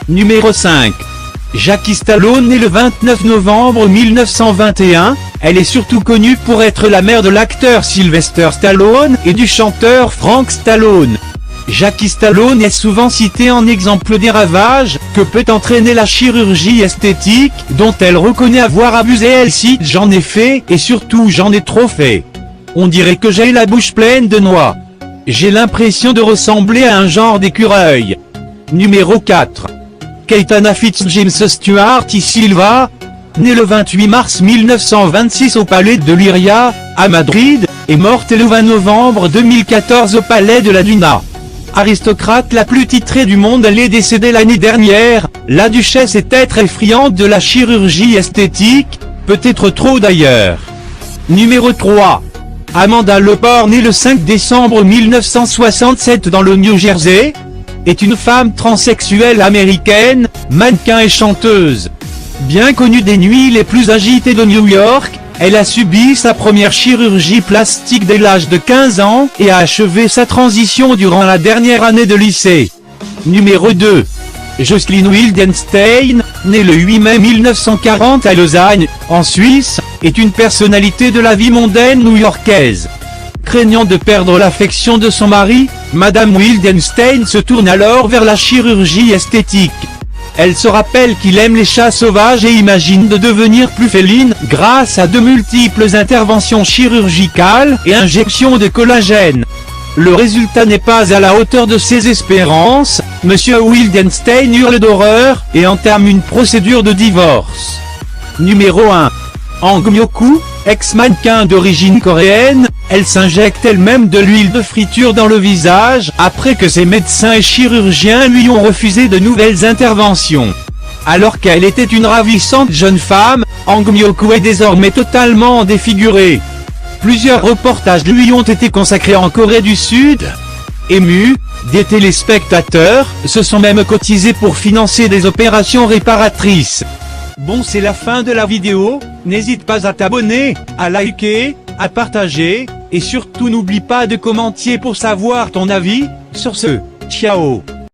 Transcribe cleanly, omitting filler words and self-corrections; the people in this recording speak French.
Numéro 5. Jackie Stallone née le 29 novembre 1921, elle est surtout connue pour être la mère de l'acteur Sylvester Stallone et du chanteur Frank Stallone. Jackie Stallone est souvent citée en exemple des ravages que peut entraîner la chirurgie esthétique, dont elle reconnaît avoir abusé. Elle cite « J'en ai fait et surtout j'en ai trop fait. On dirait que j'ai la bouche pleine de noix. J'ai l'impression de ressembler à un genre d'écureuil. » Numéro 4. Caetana Fitzjames Stuart y Silva, née le 28 mars 1926 au Palais de Liria, à Madrid, est morte le 20 novembre 2014 au Palais de la Duna. Aristocrate la plus titrée du monde, elle est décédée l'année dernière. La duchesse est être effrayante de la chirurgie esthétique, peut-être trop d'ailleurs. Numéro 3. Amanda Lepore née le 5 décembre 1967 dans le New Jersey, est une femme transsexuelle américaine, mannequin et chanteuse. Bien connue des nuits les plus agitées de New York, elle a subi sa première chirurgie plastique dès l'âge de 15 ans et a achevé sa transition durant la dernière année de lycée. Numéro 2. Jocelyn Wildenstein, née le 8 mai 1940 à Lausanne, en Suisse, est une personnalité de la vie mondaine new-yorkaise. Craignant de perdre l'affection de son mari, Madame Wildenstein se tourne alors vers la chirurgie esthétique. Elle se rappelle qu'il aime les chats sauvages et imagine de devenir plus féline grâce à de multiples interventions chirurgicales et injections de collagène. Le résultat n'est pas à la hauteur de ses espérances, Monsieur Wildenstein hurle d'horreur et entame une procédure de divorce. Numéro 1. Hang Myung-koo, ex-mannequin d'origine coréenne, elle s'injecte elle-même de l'huile de friture dans le visage après que ses médecins et chirurgiens lui ont refusé de nouvelles interventions. Alors qu'elle était une ravissante jeune femme, Hang Myung-koo est désormais totalement défigurée. Plusieurs reportages lui ont été consacrés en Corée du Sud. Émus, des téléspectateurs se sont même cotisés pour financer des opérations réparatrices. Bon, c'est la fin de la vidéo, n'hésite pas à t'abonner, à liker, à partager, et surtout n'oublie pas de commenter pour savoir ton avis. Sur ce, ciao.